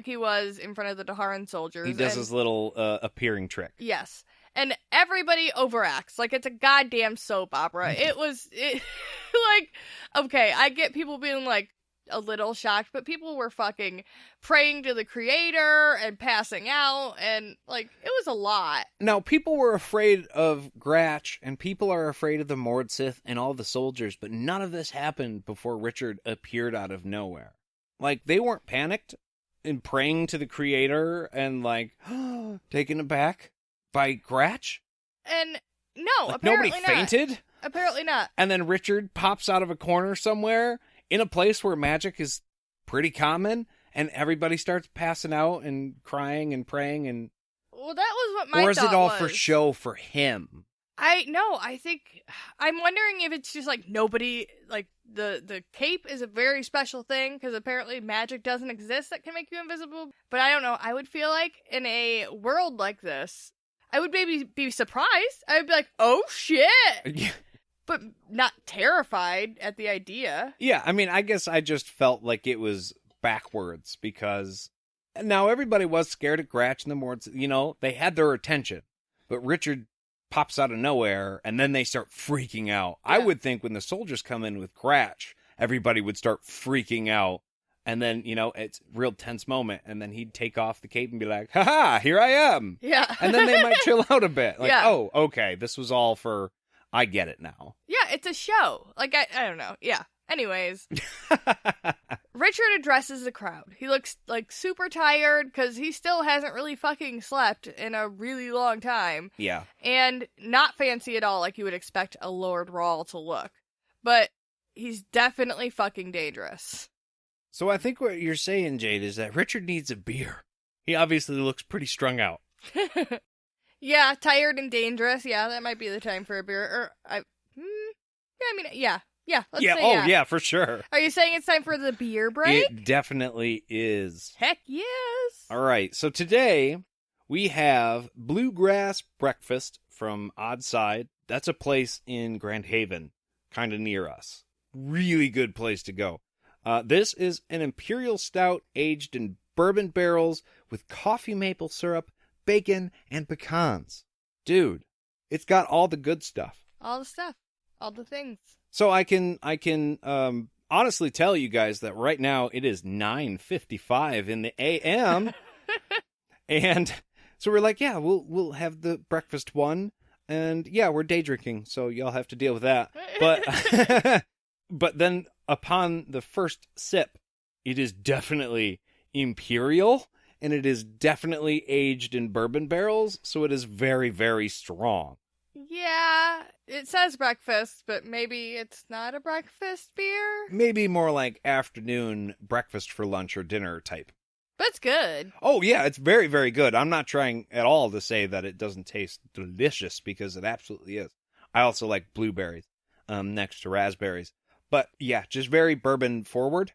like he was in front of the D'haran soldiers. He does his little appearing trick. Yes. And everybody overacts like it's a goddamn soap opera. Okay, I get people being like a little shocked, but people were fucking praying to the creator and passing out, and like it was a lot. Now, people were afraid of Gratch, and people are afraid of the Mordsith and all the soldiers, but none of this happened before Richard appeared out of nowhere. Like, they weren't panicked and praying to the creator and like taken aback by Gratch. And no, like, apparently nobody not. fainted. Apparently not. And then Richard pops out of a corner somewhere in a place where magic is pretty common, and everybody starts passing out and crying and praying. And well, that was what my or is thought it all was. for show for him? I think I'm wondering if it's just like nobody, like the cape is a very special thing because apparently magic doesn't exist that can make you invisible. But I don't know. I would feel like in a world like this, I would maybe be surprised. I would be like, oh shit. Yeah. But not terrified at the idea. Yeah, I mean, I guess I just felt like it was backwards because now everybody was scared of Gratch and the Mords. You know, they had their attention, but Richard pops out of nowhere and then they start freaking out. Yeah. I would think when the soldiers come in with Gratch, everybody would start freaking out. And then, you know, it's a real tense moment. And then he'd take off the cape and be like, haha, here I am. Yeah. And then they might chill out a bit. Like, yeah. Oh, okay, this was all for... I get it now. Yeah, it's a show. Like, I don't know. Yeah. Anyways. Richard addresses the crowd. He looks, like, super tired because he still hasn't really fucking slept in a really long time. Yeah. And not fancy at all like you would expect a Lord Rawl to look. But he's definitely fucking dangerous. So I think what you're saying, Jade, is that Richard needs a beer. He obviously looks pretty strung out. Yeah, tired and dangerous. Yeah, that might be the time for a beer. Yeah. Let's say yeah. Yeah, for sure. Are you saying it's time for the beer break? It definitely is. Heck yes. All right, so today we have Bluegrass Breakfast from Oddside. That's a place in Grand Haven, kind of near us. Really good place to go. This is an imperial stout aged in bourbon barrels with coffee maple syrup, bacon, and pecans. Dude, it's got all the good stuff. All the stuff. All the things. So I can honestly tell you guys that right now it is 9:55 in the a.m. And so we're like, yeah, we'll have the breakfast one. And yeah, we're day drinking, so y'all have to deal with that. But but then upon the first sip, it is definitely imperial. And it is definitely aged in bourbon barrels, so it is very, very strong. Yeah, it says breakfast, but maybe it's not a breakfast beer? Maybe more like afternoon breakfast for lunch or dinner type. But it's good. Oh, yeah, it's very, very good. I'm not trying at all to say that it doesn't taste delicious, because it absolutely is. I also like blueberries next to raspberries. But yeah, just very bourbon forward,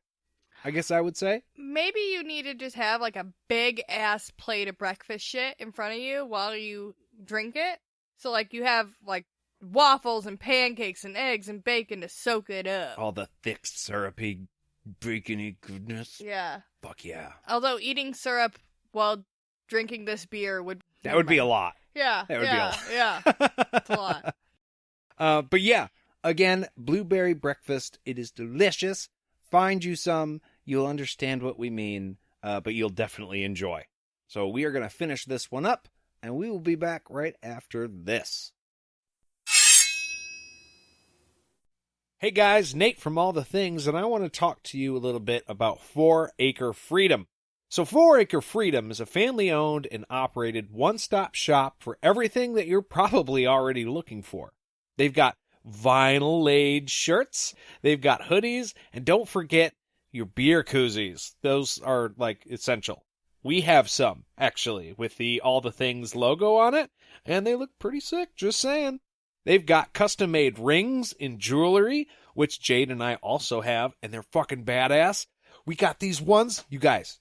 I guess I would say. Maybe you need to just have like a big ass plate of breakfast shit in front of you while you drink it. So like you have like waffles and pancakes and eggs and bacon to soak it up. All the thick, syrupy, bacony goodness. Yeah. Fuck yeah. Although eating syrup while drinking this beer would... That would be a lot. Yeah. That would be a lot. Yeah. It's a lot. But yeah, again, blueberry breakfast. It is delicious. Find you some. You'll understand what we mean, but you'll definitely enjoy. So we are going to finish this one up, and we will be back right after this. Hey guys, Nate from All the Things, and I want to talk to you a little bit about 4 Acre Freedom. So 4 Acre Freedom is a family-owned and operated one-stop shop for everything that you're probably already looking for. They've got vinyl-laid shirts, they've got hoodies, and don't forget your beer koozies. Those are, like, essential. We have some, actually, with the All the Things logo on it, and they look pretty sick, just saying. They've got custom-made rings and jewelry, which Jade and I also have, and they're fucking badass. We got these ones. You guys.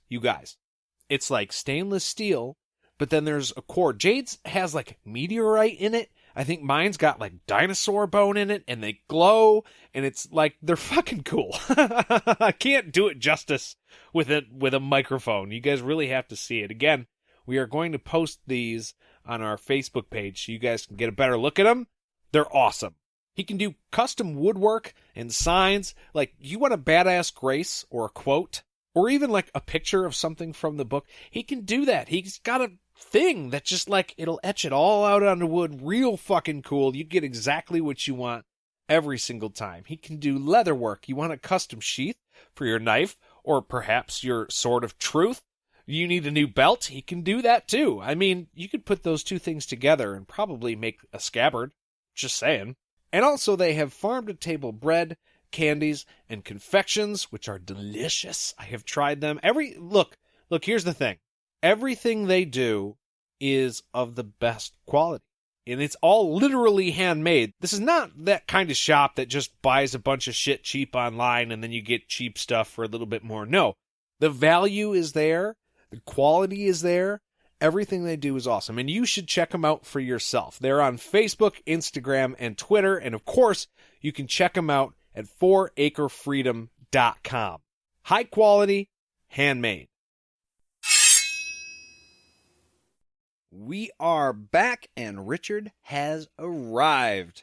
It's like stainless steel, but then there's a core. Jade's has, like, meteorite in it, I think mine's got like dinosaur bone in it, and they glow, and it's like they're fucking cool. I can't do it justice with a microphone. You guys really have to see it. Again, we are going to post these on our Facebook page so you guys can get a better look at them. They're awesome. He can do custom woodwork and signs. Like, you want a badass grace or a quote, or even like a picture of something from the book, he can do that. He's got a thing that just like, it'll etch it all out onto wood, real fucking cool. You get exactly what you want every single time. He can do leather work. You want a custom sheath for your knife, or perhaps your sword of truth. You need a new belt. He can do that too. I mean, you could put those two things together and probably make a scabbard. Just saying. And also they have farm-to-table bread, candies, and confections, which are delicious. I have tried them. Look, here's the thing. Everything they do is of the best quality. And it's all literally handmade. This is not that kind of shop that just buys a bunch of shit cheap online and then you get cheap stuff for a little bit more. No. The value is there. The quality is there. Everything they do is awesome. And you should check them out for yourself. They're on Facebook, Instagram, and Twitter. And of course, you can check them out at 4acrefreedom.com. High quality, handmade. We are back, and Richard has arrived.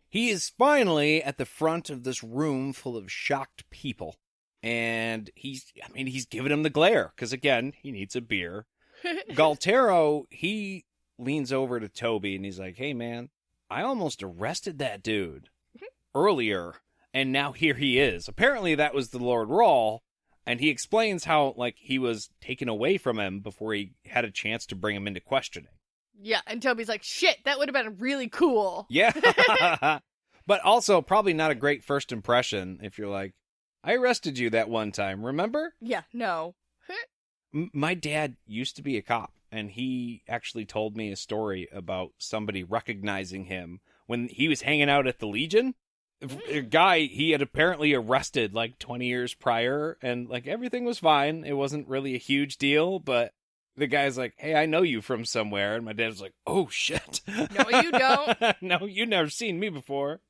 He is finally at the front of this room full of shocked people. And he's giving him the glare, because again, he needs a beer. Galtero, he leans over to Toby, and he's like, hey man, I almost arrested that dude earlier, and now here he is. Apparently that was the Lord Rawl, and he explains how, like, he was taken away from him before he had a chance to bring him into questioning. Yeah, and Toby's like, shit, that would have been really cool. Yeah. But also probably not a great first impression if you're like, I arrested you that one time, remember? Yeah, no. My dad used to be a cop, and he actually told me a story about somebody recognizing him when he was hanging out at the Legion. A guy he had apparently arrested like 20 years prior, and like everything was fine. It wasn't really a huge deal, but the guy's like, hey, I know you from somewhere. And my dad was like, oh, shit. No, you don't. No, you've never seen me before.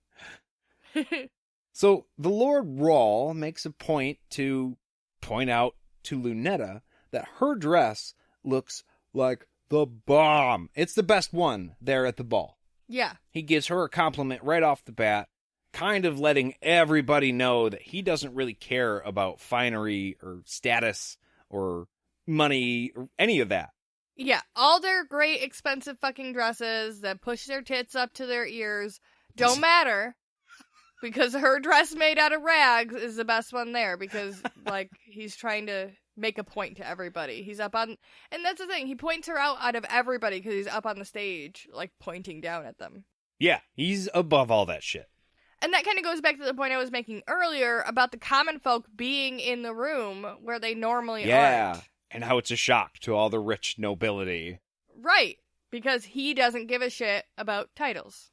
So the Lord Rawl makes a point to point out to Lunetta that her dress looks like the bomb. It's the best one there at the ball. Yeah. He gives her a compliment right off the bat, kind of letting everybody know that he doesn't really care about finery or status or money or any of that. Yeah, all their great expensive fucking dresses that push their tits up to their ears don't matter. Because her dress made out of rags is the best one there. Because, like, he's trying to make a point to everybody. He's up on... And that's the thing. He points her out of everybody because he's up on the stage, like, pointing down at them. Yeah, he's above all that shit. And that kind of goes back to the point I was making earlier about the common folk being in the room where they normally aren't. And how it's a shock to all the rich nobility. Right. Because he doesn't give a shit about titles.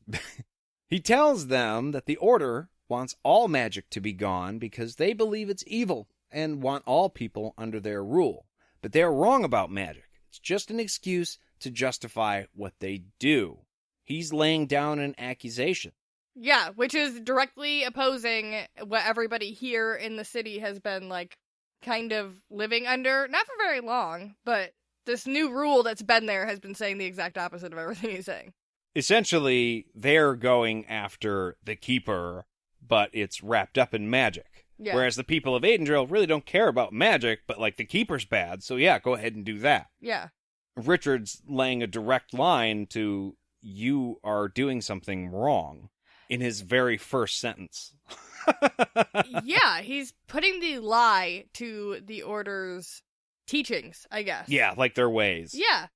He tells them that the Order wants all magic to be gone because they believe it's evil and want all people under their rule. But they're wrong about magic. It's just an excuse to justify what they do. He's laying down an accusation. Yeah, which is directly opposing what everybody here in the city has been, like, kind of living under. Not for very long, but this new rule that's been there has been saying the exact opposite of everything he's saying. Essentially, they're going after the Keeper, but it's wrapped up in magic. Yeah. Whereas the people of Aidendrill really don't care about magic, but, like, the Keeper's bad, so yeah, go ahead and do that. Yeah. Richard's laying a direct line to, you are doing something wrong, in his very first sentence. Yeah, he's putting the lie to the Order's teachings, I guess. Yeah, like their ways. Yeah.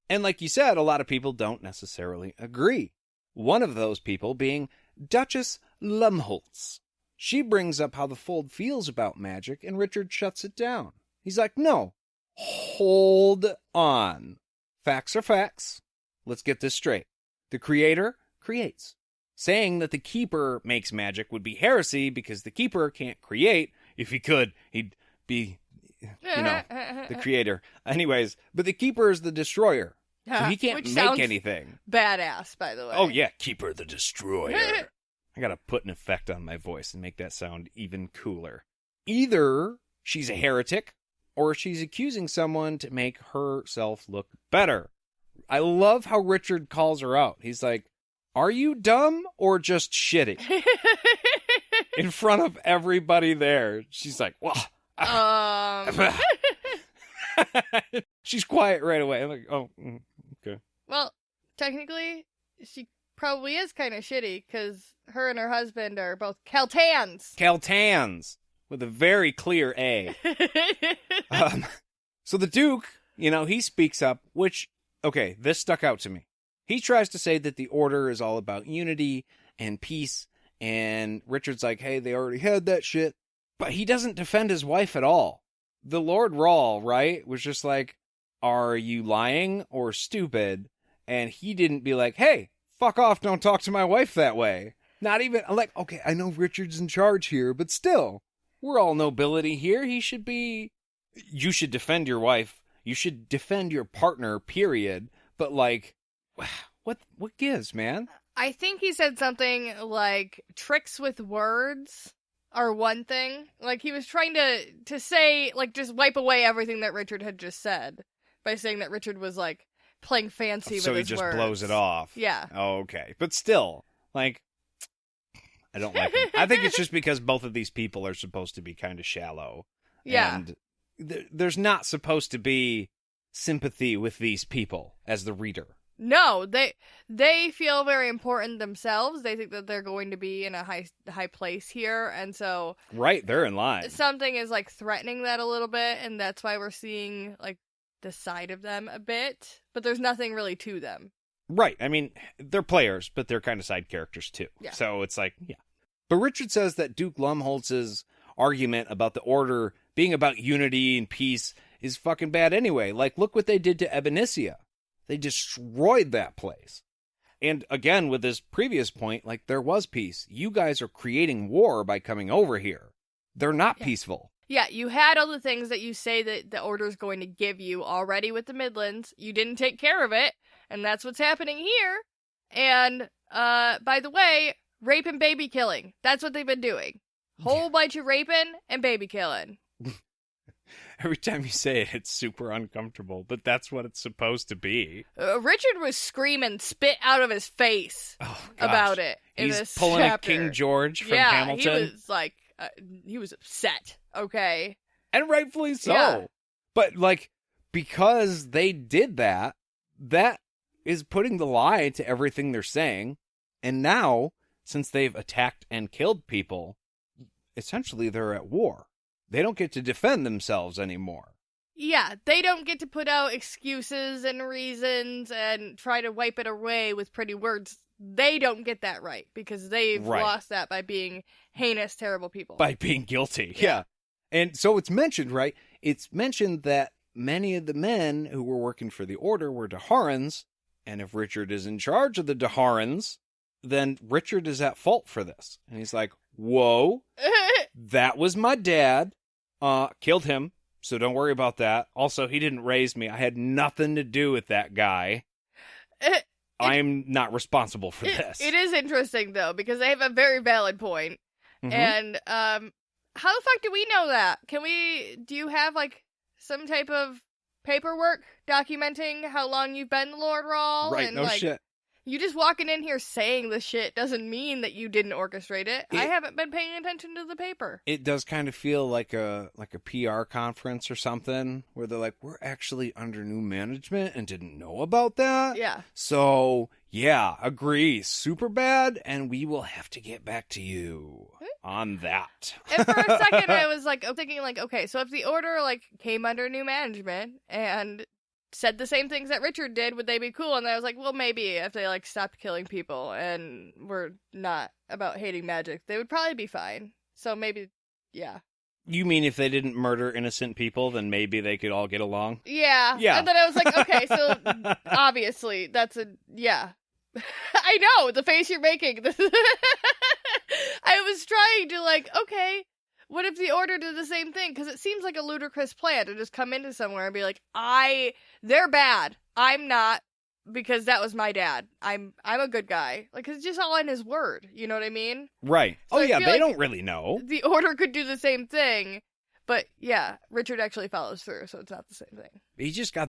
And like you said, a lot of people don't necessarily agree. One of those people being Duchess Lumholtz. She brings up how the Fold feels about magic, and Richard shuts it down. He's like, no, hold on. Facts are facts. Let's get this straight. The Creator creates. Saying that the Keeper makes magic would be heresy because the Keeper can't create. If he could, he'd be, the Creator. Anyways, but the Keeper is the destroyer. So he can't Which make sounds anything. badass, by the way. Oh, yeah. Keeper the Destroyer. I gotta put an effect on my voice and make that sound even cooler. Either she's a heretic, or she's accusing someone to make herself look better. I love how Richard calls her out. He's like, are you dumb or just shitty? In front of everybody there. She's like, well... She's quiet right away. I'm like, oh, okay. Well, technically, she probably is kind of shitty, because her and her husband are both Keltans. Keltans, with a very clear A. So the Duke, he speaks up, which, okay, this stuck out to me. He tries to say that the Order is all about unity and peace, and Richard's like, hey, they already had that shit. But he doesn't defend his wife at all. The Lord Rawl, right, was just like, are you lying or stupid? And he didn't be like, hey, fuck off, don't talk to my wife that way. Not even, like, okay, I know Richard's in charge here, but still, we're all nobility here. You should defend your wife. You should defend your partner, period. But, like, what gives, man? I think he said something like, tricks with words are one thing. Like, he was trying to say, like, just wipe away everything that Richard had just said by saying that Richard was, like, playing fancy with his words. So he just blows it off. Yeah. Oh, okay. But still, like, I don't like him. I think it's just because both of these people are supposed to be kind of shallow. Yeah. And there's not supposed to be sympathy with these people as the reader. No, they feel very important themselves. They think that they're going to be in a high place here, and so right, they're in line. Something is like threatening that a little bit, and that's why we're seeing like the side of them a bit. But there's nothing really to them. Right. I mean, they're players, but they're kind of side characters too. Yeah. So it's like, yeah. But Richard says that Duke Lumholtz's argument about the Order being about unity and peace is fucking bad anyway. Like, look what they did to Ebonicia. They destroyed that place. And again, with this previous point, like, there was peace. You guys are creating war by coming over here. They're not peaceful. Yeah, you had all the things that you say that the Order's going to give you already with the Midlands. You didn't take care of it, and that's what's happening here. And, by the way, rape and baby killing. That's what they've been doing. Whole bunch of raping and baby killing. Every time you say it, it's super uncomfortable, but that's what it's supposed to be. Richard was screaming spit out of his face about it in He's this pulling chapter. a King George from Hamilton. He was like, he was upset, okay? And rightfully so. Yeah. But, like, because they did that, that is putting the lie to everything they're saying. And now, since they've attacked and killed people, essentially they're at war. They don't get to defend themselves anymore. Yeah, they don't get to put out excuses and reasons and try to wipe it away with pretty words. They don't get that right because they've lost that by being heinous, terrible people. By being guilty, yeah. And so it's mentioned, right? It's mentioned that many of the men who were working for the Order were D'harans, and if Richard is in charge of the D'harans, then Richard is at fault for this. And he's like, whoa, that was my dad. Killed him, so don't worry about that. Also, he didn't raise me. I had nothing to do with that guy. I'm not responsible for this. It is interesting, though, because they have a very valid point. Mm-hmm. And how the fuck do we know that? Do you have, like, some type of paperwork documenting how long you've been Lord Rawl? Right, no shit. You just walking in here saying the shit doesn't mean that you didn't orchestrate it. I haven't been paying attention to the paper. It does kind of feel like a PR conference or something where they're like, we're actually under new management and didn't know about that. Yeah. So, yeah, agree. Super bad, and we will have to get back to you on that. And for a second, I was thinking, okay, so if the Order came under new management and said the same things that Richard did, would they be cool? And I was like, well, maybe if they stopped killing people and were not about hating magic, they would probably be fine. So maybe, yeah. You mean if they didn't murder innocent people, then maybe they could all get along? Yeah. And then I was like, okay, so obviously that's yeah. I know, the face you're making. I was trying to okay, what if the Order did the same thing? Because it seems like a ludicrous plan to just come into somewhere and be like, they're bad. I'm not. because that was my dad. I'm a good guy. Like, it's just all in his word. You know what I mean? Right. So oh, I yeah, feel they like don't really know. The Order could do the same thing. But, yeah, Richard actually follows through, so it's not the same thing. He just got